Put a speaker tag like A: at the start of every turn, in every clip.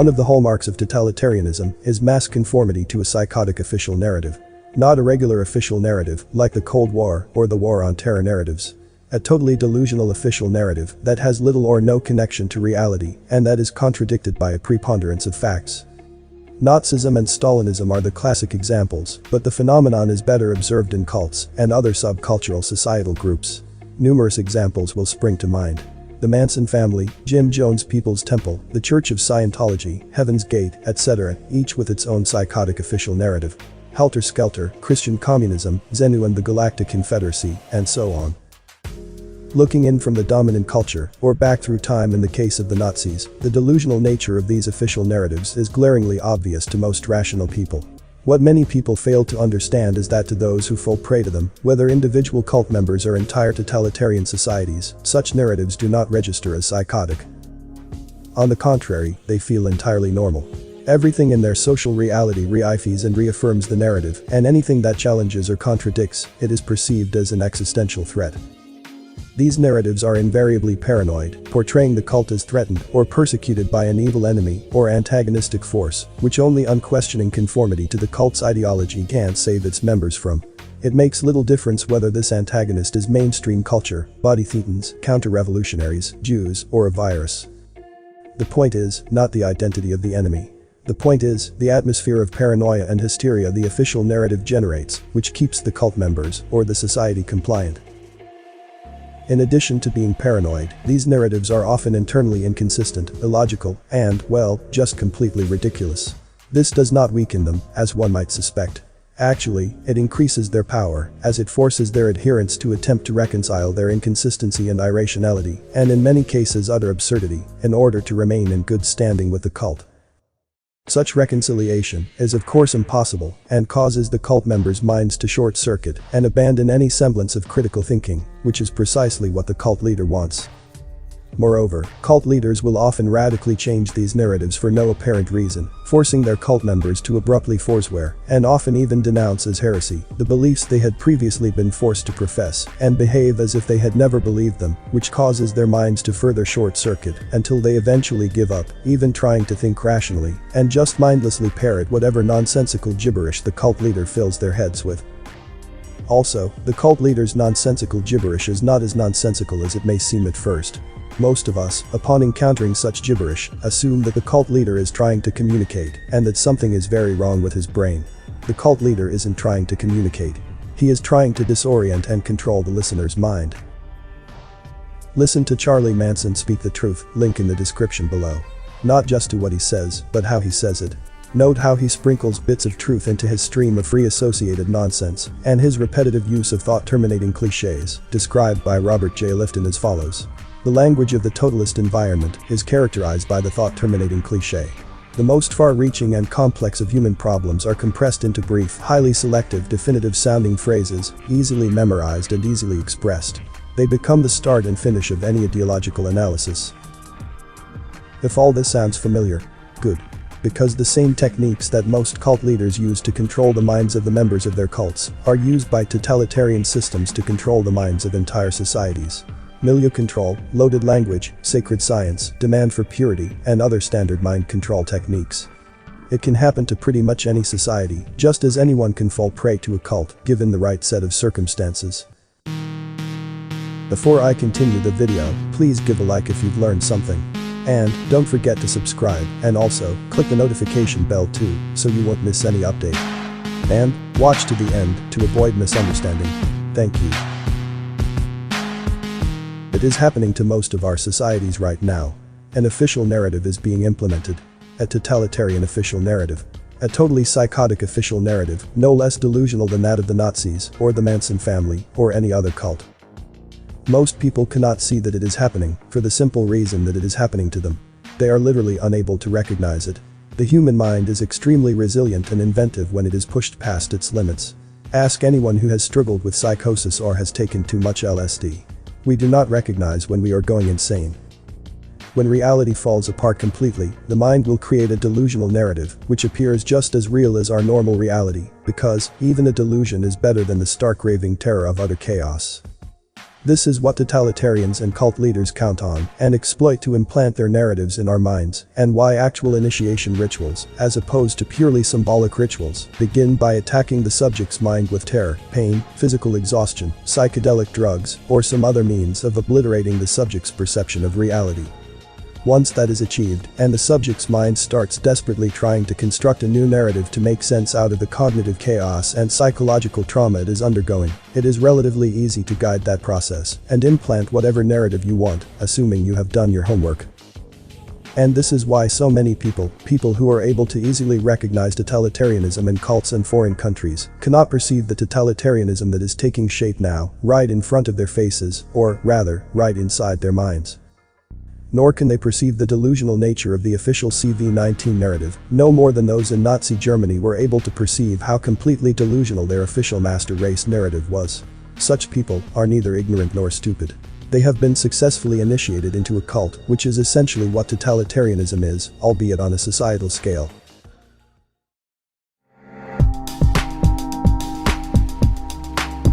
A: One of the hallmarks of totalitarianism is mass conformity to a psychotic official narrative. Not a regular official narrative like the Cold War or the War on Terror narratives. A totally delusional official narrative that has little or no connection to reality and that is contradicted by a preponderance of facts. Nazism and Stalinism are the classic examples, but the phenomenon is better observed in cults and other subcultural societal groups. Numerous examples will spring to mind. The Manson family, Jim Jones People's Temple, the Church of Scientology, Heaven's Gate, etc., each with its own psychotic official narrative. Helter Skelter, Christian Communism, Xenu and the Galactic Confederacy, and so on. Looking in from the dominant culture, or back through time in the case of the Nazis, the delusional nature of these official narratives is glaringly obvious to most rational people. What many people fail to understand is that to those who fall prey to them, whether individual cult members or entire totalitarian societies, such narratives do not register as psychotic. On the contrary, they feel entirely normal. Everything in their social reality reifies and reaffirms the narrative, and anything that challenges or contradicts it is perceived as an existential threat. These narratives are invariably paranoid, portraying the cult as threatened or persecuted by an evil enemy or antagonistic force, which only unquestioning conformity to the cult's ideology can save its members from. It makes little difference whether this antagonist is mainstream culture, body thetans, counter-revolutionaries, Jews, or a virus. The point is not the identity of the enemy. The point is the atmosphere of paranoia and hysteria the official narrative generates, which keeps the cult members or the society compliant. In addition to being paranoid, these narratives are often internally inconsistent, illogical, and, well, just completely ridiculous. This does not weaken them, as one might suspect. Actually, it increases their power, as it forces their adherents to attempt to reconcile their inconsistency and irrationality, and in many cases utter absurdity, in order to remain in good standing with the cult. Such reconciliation is of course impossible and causes the cult members' minds to short-circuit and abandon any semblance of critical thinking, which is precisely what the cult leader wants. Moreover, cult leaders will often radically change these narratives for no apparent reason, forcing their cult members to abruptly forswear, and often even denounce as heresy, the beliefs they had previously been forced to profess, and behave as if they had never believed them, which causes their minds to further short-circuit until they eventually give up, even trying to think rationally, and just mindlessly parrot whatever nonsensical gibberish the cult leader fills their heads with. Also, the cult leader's nonsensical gibberish is not as nonsensical as it may seem at first. Most of us, upon encountering such gibberish, assume that the cult leader is trying to communicate and that something is very wrong with his brain. The cult leader isn't trying to communicate. He is trying to disorient and control the listener's mind. Listen to Charlie Manson speak the truth, link in the description below. Not just to what he says, but how he says it. Note how he sprinkles bits of truth into his stream of free associated nonsense, and his repetitive use of thought-terminating cliches, described by Robert J. Lifton as follows. The language of the totalist environment is characterized by the thought-terminating cliché. The most far-reaching and complex of human problems are compressed into brief, highly selective, definitive-sounding phrases, easily memorized and easily expressed. They become the start and finish of any ideological analysis. If all this sounds familiar, good. Because the same techniques that most cult leaders use to control the minds of the members of their cults are used by totalitarian systems to control the minds of entire societies. Milieu control, loaded language, sacred science, demand for purity, and other standard mind control techniques. It can happen to pretty much any society, just as anyone can fall prey to a cult, given the right set of circumstances. Before I continue the video, please give a like if you've learned something. And don't forget to subscribe, and also, click the notification bell too, so you won't miss any update. And watch to the end to avoid misunderstanding. Thank you. It is happening to most of our societies right now. An official narrative is being implemented. A totalitarian official narrative. A totally psychotic official narrative, no less delusional than that of the Nazis, or the Manson family, or any other cult. Most people cannot see that it is happening, for the simple reason that it is happening to them. They are literally unable to recognize it. The human mind is extremely resilient and inventive when it is pushed past its limits. Ask anyone who has struggled with psychosis or has taken too much LSD. We do not recognize when we are going insane. When reality falls apart completely, the mind will create a delusional narrative, which appears just as real as our normal reality, because even a delusion is better than the stark raving terror of utter chaos. This is what totalitarians and cult leaders count on and exploit to implant their narratives in our minds, and why actual initiation rituals, as opposed to purely symbolic rituals, begin by attacking the subject's mind with terror, pain, physical exhaustion, psychedelic drugs, or some other means of obliterating the subject's perception of reality. Once that is achieved, and the subject's mind starts desperately trying to construct a new narrative to make sense out of the cognitive chaos and psychological trauma it is undergoing, it is relatively easy to guide that process and implant whatever narrative you want, assuming you have done your homework. And this is why so many people who are able to easily recognize totalitarianism in cults and foreign countries, cannot perceive the totalitarianism that is taking shape now, right in front of their faces, or rather, right inside their minds. Nor can they perceive the delusional nature of the official CV-19 narrative, no more than those in Nazi Germany were able to perceive how completely delusional their official master race narrative was. Such people are neither ignorant nor stupid. They have been successfully initiated into a cult, which is essentially what totalitarianism is, albeit on a societal scale.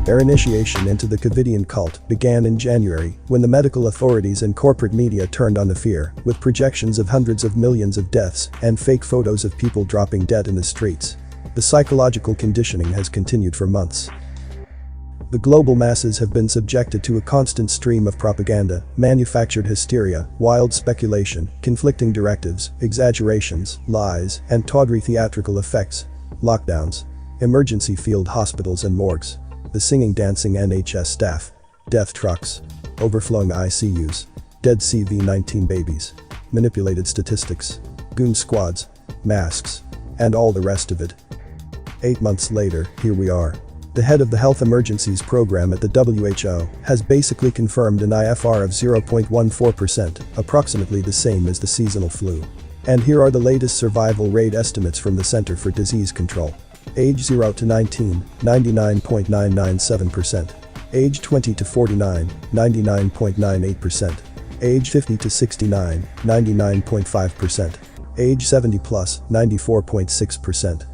A: Their initiation into the Covidian cult began in January, when the medical authorities and corporate media turned on the fear, with projections of hundreds of millions of deaths and fake photos of people dropping dead in the streets. The psychological conditioning has continued for months. The global masses have been subjected to a constant stream of propaganda, manufactured hysteria, wild speculation, conflicting directives, exaggerations, lies, and tawdry theatrical effects. Lockdowns, emergency field hospitals and morgues, the singing dancing NHS staff, death trucks, overflowing ICUs, dead CV-19 babies, manipulated statistics, goon squads, masks, and all the rest of it. 8 months later, here we are. The head of the Health Emergencies Program at the WHO has basically confirmed an IFR of 0.14%, approximately the same as the seasonal flu. And here are the latest survival rate estimates from the Center for Disease Control. Age 0 to 19, 99.997%. Age 20 to 49, 99.98%. Age 50 to 69, 99.5%. Age 70 plus, 94.6%.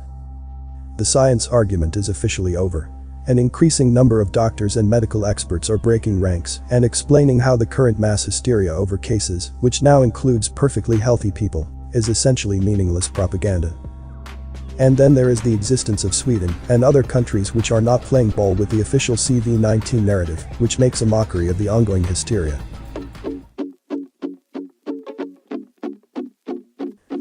A: The science argument is officially over. An increasing number of doctors and medical experts are breaking ranks and explaining how the current mass hysteria over cases, which now includes perfectly healthy people, is essentially meaningless propaganda. And then there is the existence of Sweden and other countries which are not playing ball with the official CV-19 narrative, which makes a mockery of the ongoing hysteria.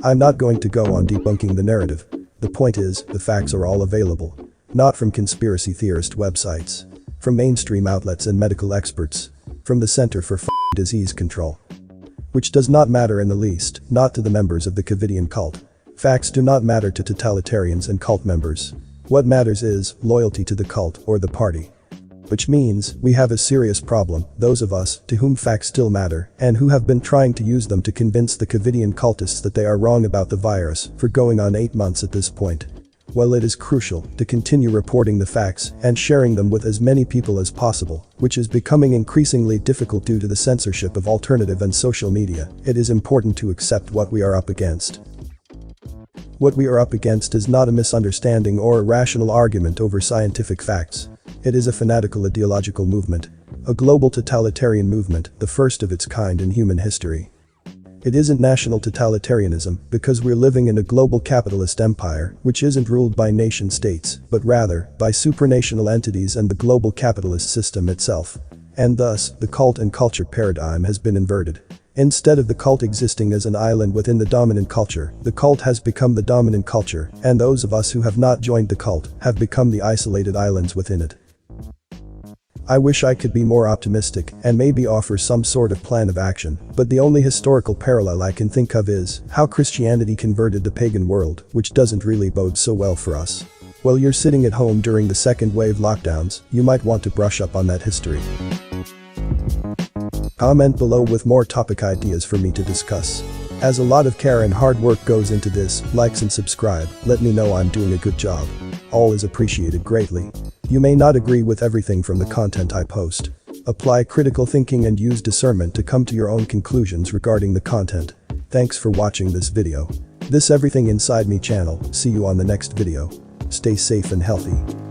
A: I'm not going to go on debunking the narrative. The point is, the facts are all available. Not from conspiracy theorist websites. From mainstream outlets and medical experts. From the Center for Disease Control. Which does not matter in the least, not to the members of the Covidian cult. Facts do not matter to totalitarians and cult members. What matters is loyalty to the cult or the party. Which means we have a serious problem, those of us to whom facts still matter and who have been trying to use them to convince the Covidian cultists that they are wrong about the virus for going on 8 months at this point. Well, it is crucial to continue reporting the facts and sharing them with as many people as possible, which is becoming increasingly difficult due to the censorship of alternative and social media. It is important to accept what we are up against. What we are up against is not a misunderstanding or a rational argument over scientific facts. It is a fanatical ideological movement. A global totalitarian movement, the first of its kind in human history. It isn't national totalitarianism because we're living in a global capitalist empire which isn't ruled by nation states, but rather by supranational entities and the global capitalist system itself. And thus, the cult and culture paradigm has been inverted. Instead of the cult existing as an island within the dominant culture, the cult has become the dominant culture, and those of us who have not joined the cult have become the isolated islands within it. I wish I could be more optimistic and maybe offer some sort of plan of action, but the only historical parallel I can think of is how Christianity converted the pagan world, which doesn't really bode so well for us. While you're sitting at home during the second wave lockdowns, you might want to brush up on that history. Comment below with more topic ideas for me to discuss. As a lot of care and hard work goes into this, likes and subscribe, let me know I'm doing a good job. All is appreciated greatly. You may not agree with everything from the content I post. Apply critical thinking and use discernment to come to your own conclusions regarding the content. Thanks for watching this video. This Everything Inside Me channel, see you on the next video. Stay safe and healthy.